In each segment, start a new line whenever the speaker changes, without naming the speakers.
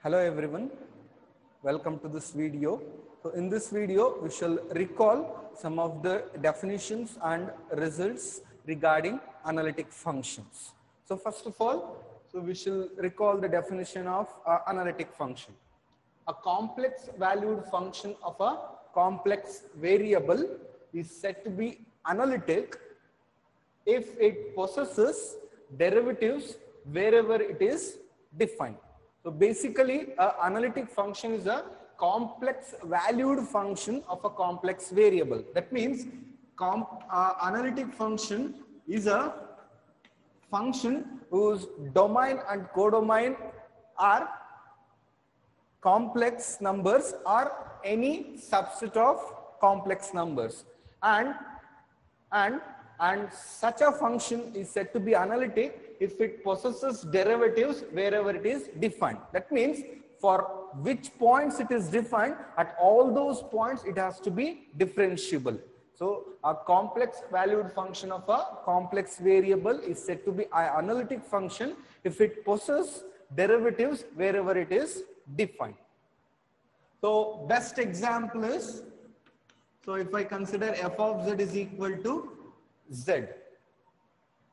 Hello everyone, welcome to this video. So in this video, we shall recall some of the definitions and results regarding analytic functions. So first of all, we shall recall the definition of analytic function. A complex valued function of a complex variable is said to be analytic if it possesses derivatives wherever it is defined. So basically, an analytic function is a complex valued function of a complex variable. That means analytic function is a function whose domain and codomain are complex numbers or any subset of complex numbers. And such a function is said to be analytic if it possesses derivatives wherever it is defined. That means for which points it is defined, at all those points it has to be differentiable. So a complex valued function of a complex variable is said to be an analytic function if it possesses derivatives wherever it is defined. So best example is, so if I consider f of z is equal to z.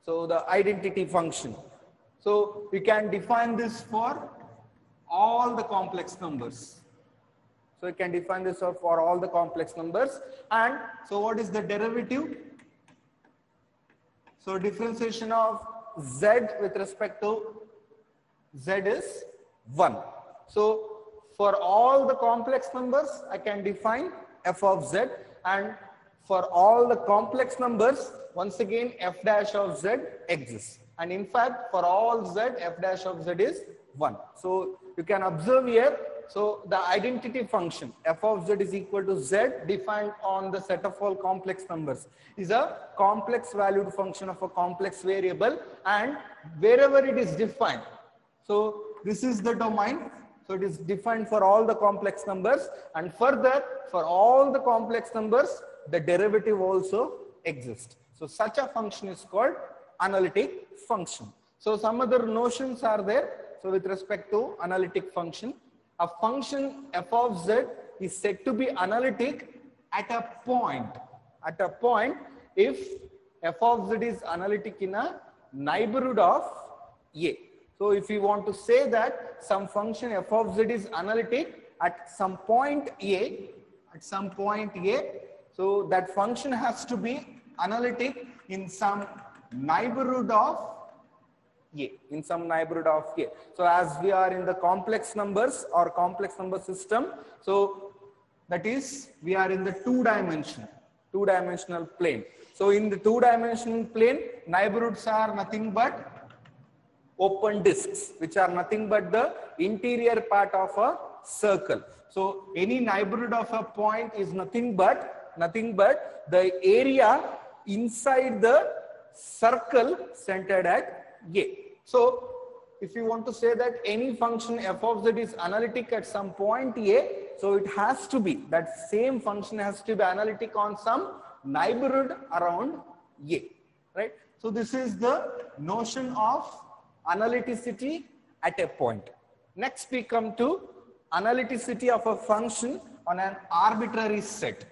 So the identity function. So we can define this for all the complex numbers. So we can define this for all the complex numbers. And so what is the derivative? So differentiation of z with respect to z is 1. So for all the complex numbers, I can define f of z, and for all the complex numbers, once again, f dash of z exists. And in fact, for all z, f dash of z is 1. So you can observe here, so the identity function, f of z is equal to z defined on the set of all complex numbers, is a complex valued function of a complex variable, and wherever it is defined. So this is the domain. So it is defined for all the complex numbers, and further for all the complex numbers, the derivative also exists. So such a function is called analytic function. So some other notions are there. So with respect to analytic function, a function f of z is said to be analytic at a point. At a point if f of z is analytic in a neighborhood of a. So if you want to say that some function f of z is analytic at some point a, so that function has to be analytic in some neighborhood of a, So as we are in the complex numbers or complex number system, so that is we are in the two-dimensional plane. So in the two-dimensional plane, neighborhoods are nothing but open discs, which are nothing but the interior part of a circle. So any neighborhood of a point is nothing but the area inside the circle centered at A. So if you want to say that any function f of z is analytic at some point A, so it has to be, that same function has to be analytic on some neighborhood around A, right? So this is the notion of analyticity at a point. Next we come to analyticity of a function on an arbitrary set.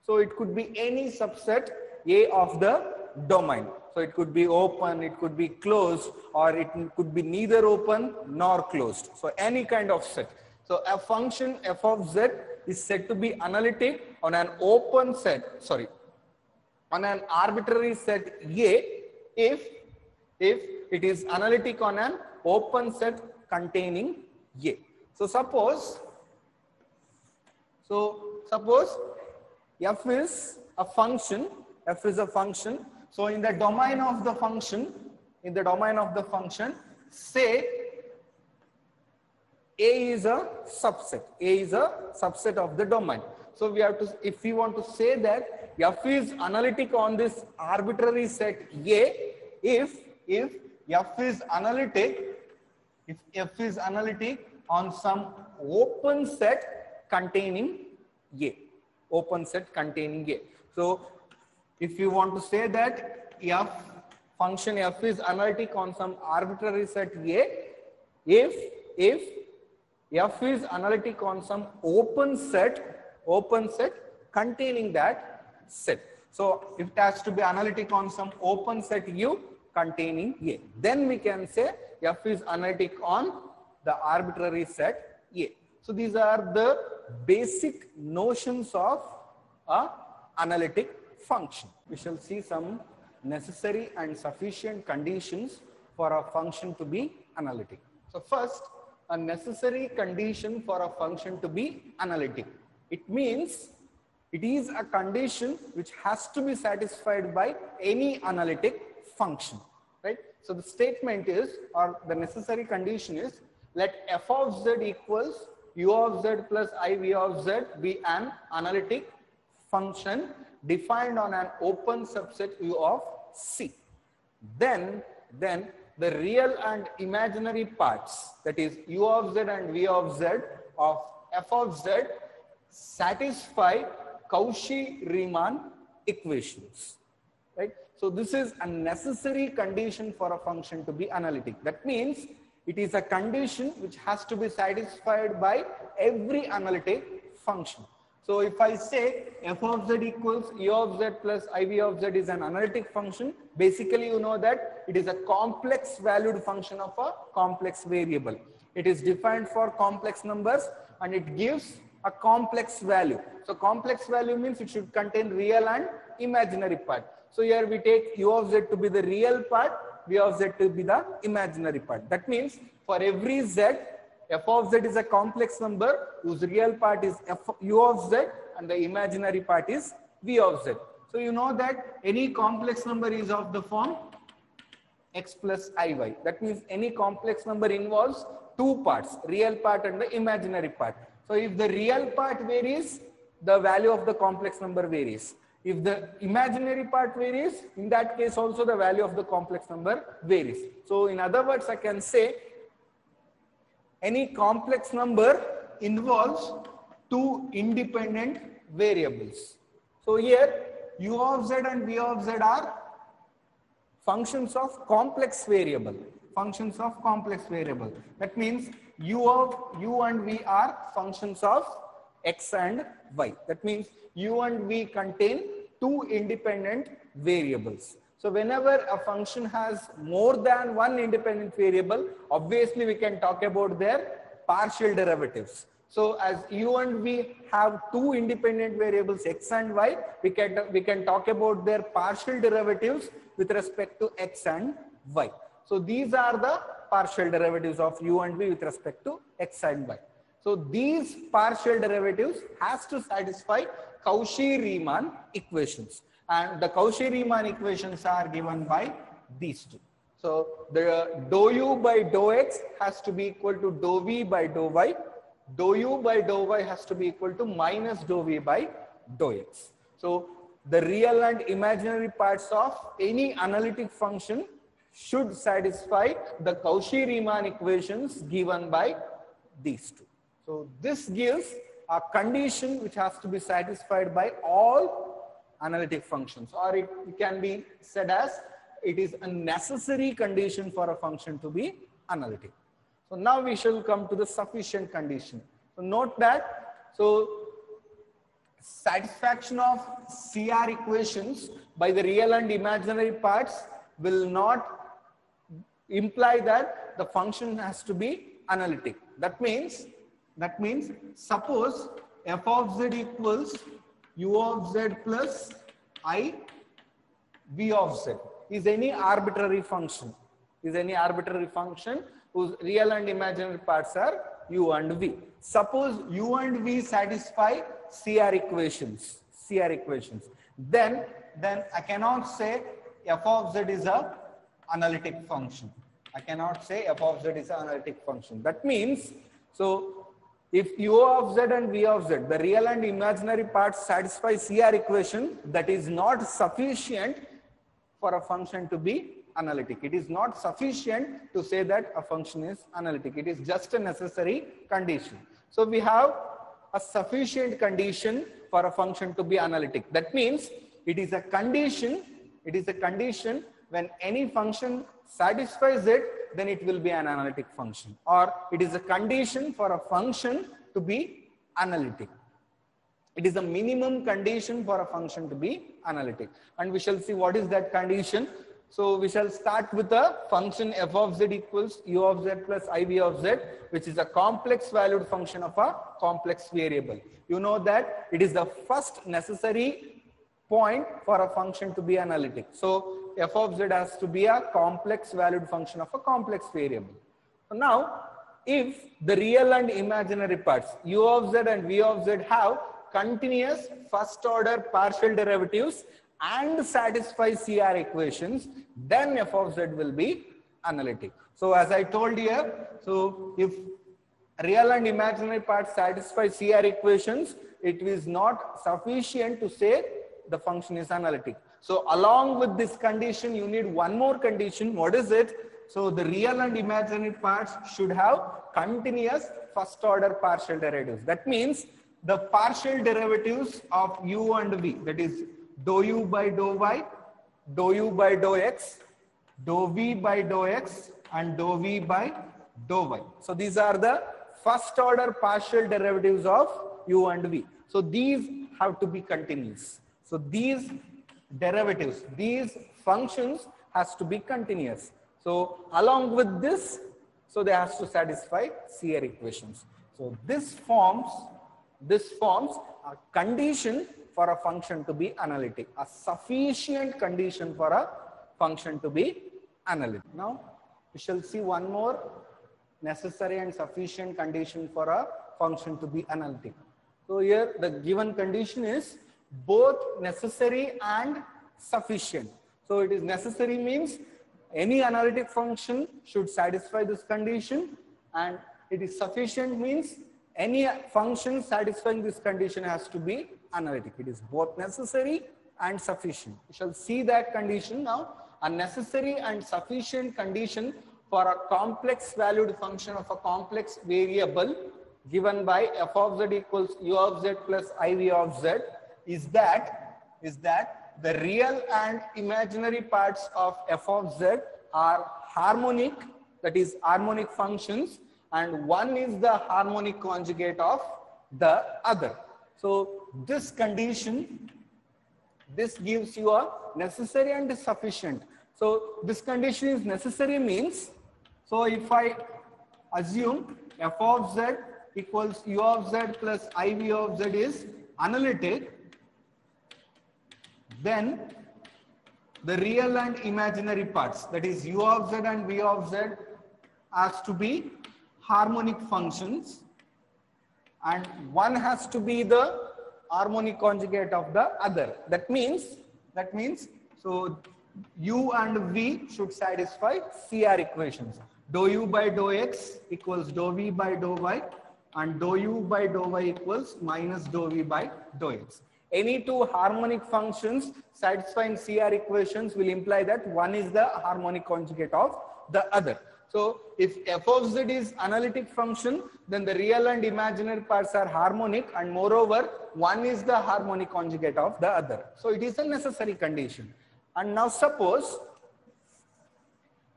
So it could be any subset A of the domain. So it could be open, it could be closed, or it could be neither open nor closed. So any kind of set. So a function f of z is said to be analytic on an open set, on an arbitrary set A if it is analytic on an open set containing A. So suppose f is a function, so in the domain of the function, say A is a subset of the domain. So we have to, if we want to say that f is analytic on this arbitrary set A, if f is analytic on some open set containing A. So if you want to say that function f is analytic on some arbitrary set A, if F is analytic on some open set containing that set. So if it has to be analytic on some open set U containing A, then we can say F is analytic on the arbitrary set A. So these are the basic notions of a analytic function. We shall see some necessary and sufficient conditions for a function to be analytic. So first, a necessary condition for a function to be analytic. It means it is a condition which has to be satisfied by any analytic function, right? So the statement is, or the necessary condition is, let f of z equals u of z plus iv of z be an analytic function defined on an open subset U of C. Then the real and imaginary parts, that is U of z and V of z of f of z, satisfy Cauchy-Riemann equations, right? So this is a necessary condition for a function to be analytic. That means it is a condition which has to be satisfied by every analytic function. So if I say f of z equals u of z plus iv of z is an analytic function, basically you know that it is a complex valued function of a complex variable. It is defined for complex numbers and it gives a complex value. So complex value means it should contain real and imaginary part. So here we take u of z to be the real part, v of z to be the imaginary part. That means for every z, f of z is a complex number whose real part is u of z and the imaginary part is v of z. So you know that any complex number is of the form x plus iy. That means any complex number involves two parts, real part and the imaginary part. So if the real part varies, the value of the complex number varies. If the imaginary part varies, in that case also the value of the complex number varies. So in other words, I can say any complex number involves two independent variables. So here u of z and v of z are functions of complex variable. Functions of complex variable. That means u and v are functions of x and y. That means u and v contain two independent variables. So whenever a function has more than one independent variable, obviously we can talk about their partial derivatives. So as u and v have two independent variables x and y, we can talk about their partial derivatives with respect to x and y. So these are the partial derivatives of u and v with respect to x and y. So these partial derivatives has to satisfy Cauchy-Riemann equations. And the Cauchy-Riemann equations are given by these two. So the dou u by dou x has to be equal to dou v by dou y. Dou u by dou y has to be equal to minus dou v by dou x. So the real and imaginary parts of any analytic function should satisfy the Cauchy-Riemann equations given by these two. So this gives a condition which has to be satisfied by all analytic functions, or it can be said as it is a necessary condition for a function to be analytic. So now we shall come to the sufficient condition. So note that, so satisfaction of CR equations by the real and imaginary parts will not imply that the function has to be analytic. That means suppose f of z equals u of z plus I v of z is any arbitrary function, whose real and imaginary parts are u and v. Suppose u and v satisfy CR equations, then I cannot say f of z is a analytic function. That means, so if u of z and v of z, the real and imaginary parts satisfy CR equation, that is not sufficient for a function to be analytic. It is not sufficient to say that a function is analytic. It is just a necessary condition. So we have a sufficient condition for a function to be analytic. That means it is a condition when any function satisfies it, then it will be an analytic function, or it is a condition for a function to be analytic. It is a minimum condition for a function to be analytic. And we shall see what is that condition. So we shall start with a function f of z equals u of z plus iv of z, which is a complex valued function of a complex variable. You know that it is the first necessary point for a function to be analytic. So f of z has to be a complex valued function of a complex variable. So now, if the real and imaginary parts u of z and v of z have continuous first order partial derivatives and satisfy CR equations, then f of z will be analytic. So as I told you, so if real and imaginary parts satisfy CR equations, it is not sufficient to say the function is analytic. So along with this condition, you need one more condition. What is it? So the real and imaginary parts should have continuous first order partial derivatives. That means the partial derivatives of u and v, that is dou u by dou y, dou u by dou x, dou v by dou x, and dou v by dou y. So these are the first order partial derivatives of u and v. So these have to be continuous. So these derivatives, these functions has to be continuous. So along with this, so they have to satisfy CR equations. So this forms a condition for a function to be analytic, a sufficient condition for a function to be analytic. Now we shall see one more necessary and sufficient condition for a function to be analytic. So here the given condition is both necessary and sufficient. So it is necessary means any analytic function should satisfy this condition, and it is sufficient means any function satisfying this condition has to be analytic. It is both necessary and sufficient. We shall see that condition now. A necessary and sufficient condition for a complex valued function of a complex variable given by f of z equals u of z plus iv of z is that the real and imaginary parts of f of z are harmonic, that is harmonic functions, and one is the harmonic conjugate of the other. So this condition, this gives you a necessary and sufficient. So this condition is necessary means, so if I assume f of z equals u of z plus iv of z is analytic, then the real and imaginary parts, that is u of z and v of z, has to be harmonic functions, and one has to be the harmonic conjugate of the other. That means so u and v should satisfy CR equations. Dou u by dou x equals dou v by dou y, and dou u by dou y equals minus dou v by dou x. Any two harmonic functions satisfying CR equations will imply that one is the harmonic conjugate of the other. So if f of z is analytic function, then the real and imaginary parts are harmonic, and moreover one is the harmonic conjugate of the other. So it is a necessary condition. And now suppose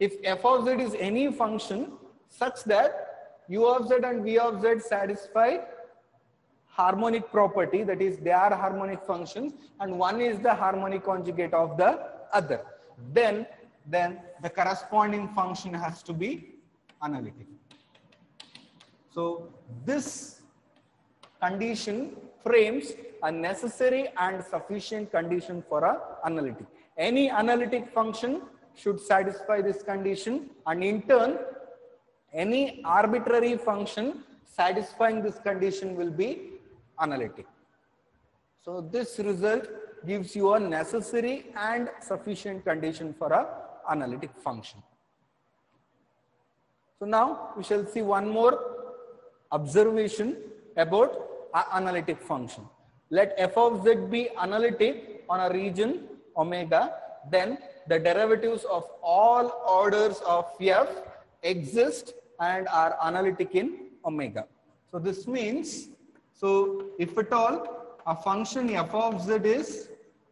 if f of z is any function such that u of z and v of z satisfy harmonic property, that is they are harmonic functions and one is the harmonic conjugate of the other, then the corresponding function has to be analytic. So this condition frames a necessary and sufficient condition for a analytic. Any analytic function should satisfy this condition, and in turn any arbitrary function satisfying this condition will be analytic. So this result gives you a necessary and sufficient condition for a analytic function. So now we shall see one more observation about an analytic function. Let f of z be analytic on a region omega, then the derivatives of all orders of f exist and are analytic in omega. So this means, so if at all a function f of z is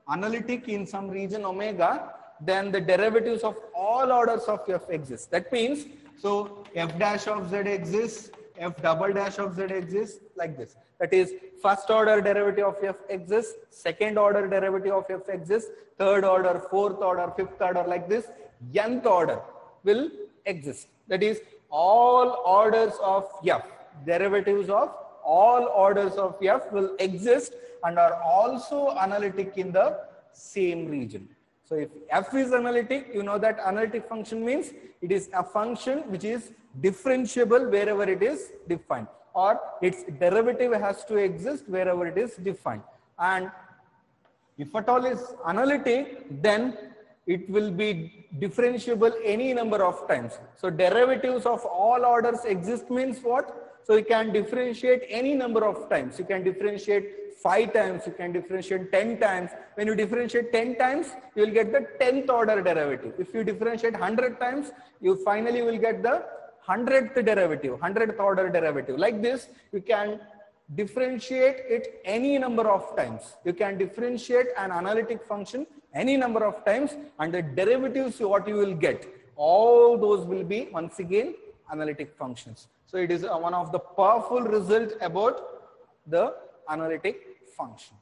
analytic in some region omega, then the derivatives of all orders of f exist. That means, so f dash of z exists, f double dash of z exists, like this. That is, first order derivative of f exists, second order derivative of f exists, third order, fourth order, fifth order, like this. Nth order will exist. That is, all orders of f, derivatives of all orders of f will exist and are also analytic in the same region. So if f is analytic, you know that analytic function means it is a function which is differentiable wherever it is defined, or its derivative has to exist wherever it is defined. And if at all is analytic, then it will be differentiable any number of times. So derivatives of all orders exist means what? So you can differentiate any number of times. You can differentiate 5 times, you can differentiate 10 times. When you differentiate 10 times, you will get the 10th order derivative. If you differentiate 100 times, you finally will get the 100th derivative, 100th order derivative. Like this, you can differentiate it any number of times. You can differentiate an analytic function any number of times, and the derivatives what you will get, all those will be once again analytic functions. So it is one of the powerful results about the analytic function.